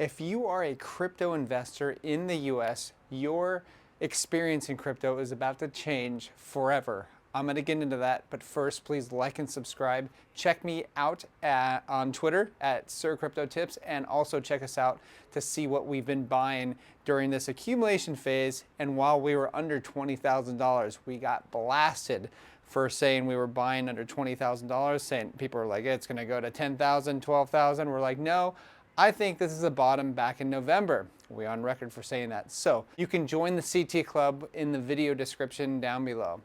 If you are a crypto investor in the US, your experience in crypto is about to change forever. I'm going to get into that, but first, please like and subscribe. Check me out on Twitter at SirCryptoTips, and also check us out to see what we've been buying during this accumulation phase. And while we were under $20,000, we got blasted for saying we were buying under $20,000, saying people are like, it's going to go to 10,000, 12,000. We're like, no. I think this is a bottom back in November. We're on record for saying that. So you can join the CT Club in the video description down below.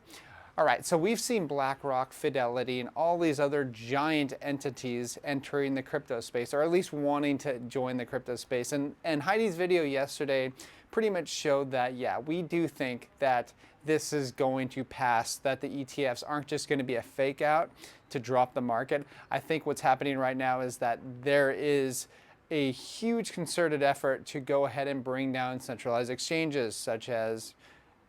All right, so we've seen BlackRock, Fidelity, and all these other giant entities entering the crypto space, or at least wanting to join the crypto space. And Heidi's video yesterday pretty much showed that, yeah, we do think that this is going to pass, that the ETFs aren't just going to be a fake out to drop the market. I think what's happening right now is that there is a huge concerted effort to go ahead and bring down centralized exchanges such as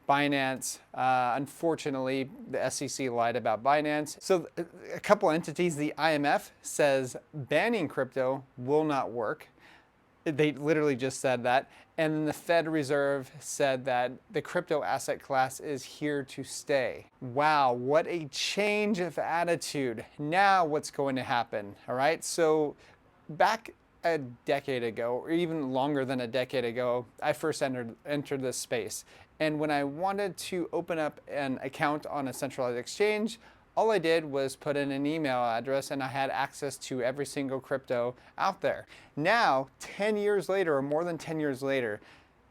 Binance. Unfortunately, the SEC lied about Binance. So a couple entities, the IMF says banning crypto will not work. They literally just said that. And then the Fed Reserve said that the crypto asset class is here to stay. Wow, what a change of attitude. Now what's going to happen? All right, so back a decade ago, or even longer than a decade ago, I first entered this space. And when I wanted to open up an account on a centralized exchange, all I did was put in an email address and I had access to every single crypto out there. Now, 10 years later, or more than 10 years later,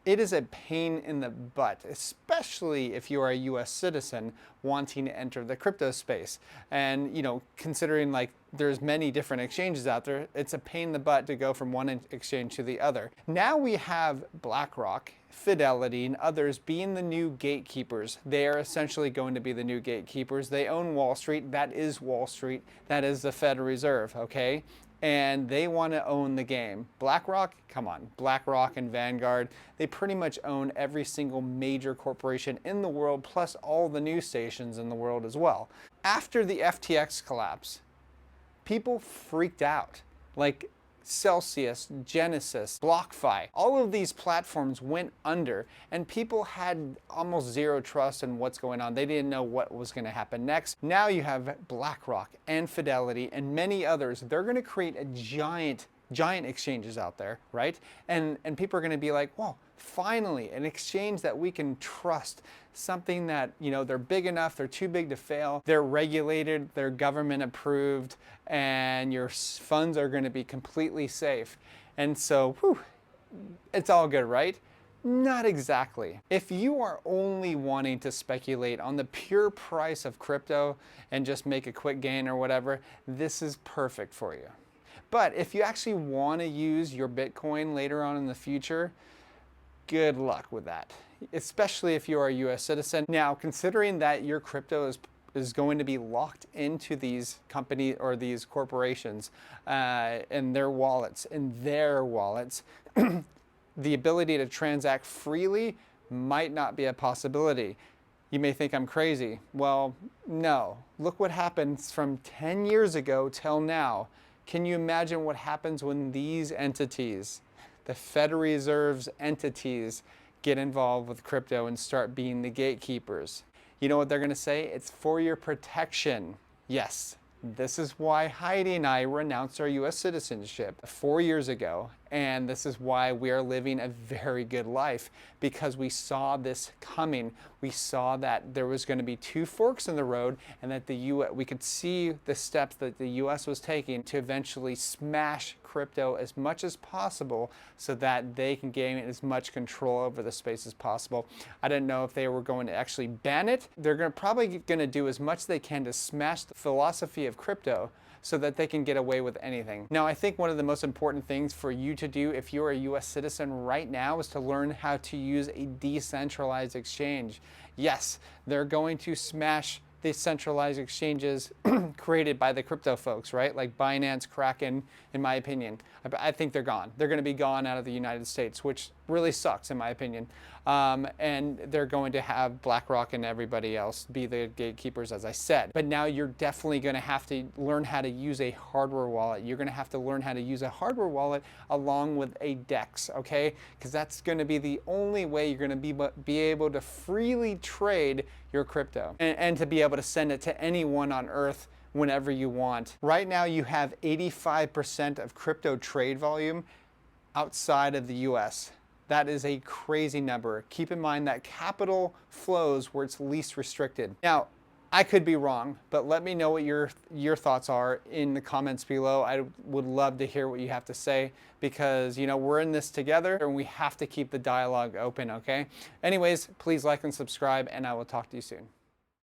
it is a pain in the butt, especially if you are a US citizen wanting to enter the crypto space. And, you know, considering like there's many different exchanges out there, it's a pain in the butt to go from one exchange to the other. Now we have BlackRock, Fidelity, and others being the new gatekeepers. They are essentially going to be the new gatekeepers. They own Wall Street. That is Wall Street. That is the Federal Reserve, okay? And they want to own the game. BlackRock, come on, BlackRock and Vanguard, they pretty much own every single major corporation in the world, plus all the news stations in the world as well. After the FTX collapse, people freaked out. Like Celsius, Genesis, BlockFi, all of these platforms went under and people had almost zero trust in what's going on. They didn't know what was going to happen next. Now you have BlackRock and Fidelity and many others. They're going to create a giant exchanges out there, right? And people are going to be like, well, finally, an exchange that we can trust, something that, you know, they're big enough, they're too big to fail, they're regulated, they're government approved, and your funds are going to be completely safe. And so, whew, it's all good, right? Not exactly. If you are only wanting to speculate on the pure price of crypto and just make a quick gain or whatever, this is perfect for you. But if you actually want to use your Bitcoin later on in the future, good luck with that, especially if you are a US citizen. Now, considering that your crypto is going to be locked into these companies or these corporations and their wallets, the ability to transact freely might not be a possibility. You may think I'm crazy. Well, no. Look what happens from 10 years ago till now. Can you imagine what happens when these entities, the Federal Reserve's entities, get involved with crypto and start being the gatekeepers? You know what they're going to say? It's for your protection. Yes, this is why Heidi and I renounced our US citizenship 4 years ago. And this is why we are living a very good life, because we saw this coming. We saw that there was going to be two forks in the road, and that we could see the steps that the US was taking to eventually smash crypto as much as possible so that they can gain as much control over the space as possible. I didn't know if they were going to actually ban it. They're probably going to do as much as they can to smash the philosophy of crypto so that they can get away with anything. Now, I think one of the most important things for you to do if you're a US citizen right now is to learn how to use a decentralized exchange. Yes, they're going to smash the centralized exchanges created by the crypto folks, right? Like Binance, Kraken, in my opinion. I think they're gone. They're going to be gone out of the United States, which really sucks in my opinion. And they're going to have BlackRock and everybody else be the gatekeepers, as I said. But now you're definitely going to have to learn how to use a hardware wallet. You're going to have to learn how to use a hardware wallet along with a DEX, okay? Because that's going to be the only way you're going to be able to freely trade your crypto and to be able to send it to anyone on Earth whenever you want. Right now you have 85% of crypto trade volume outside of the US. That is a crazy number. Keep in mind that capital flows where it's least restricted. Now, I could be wrong, but let me know what your thoughts are in the comments below. I would love to hear what you have to say because, you know, we're in this together and we have to keep the dialogue open, okay? Anyways, please like and subscribe, and I will talk to you soon.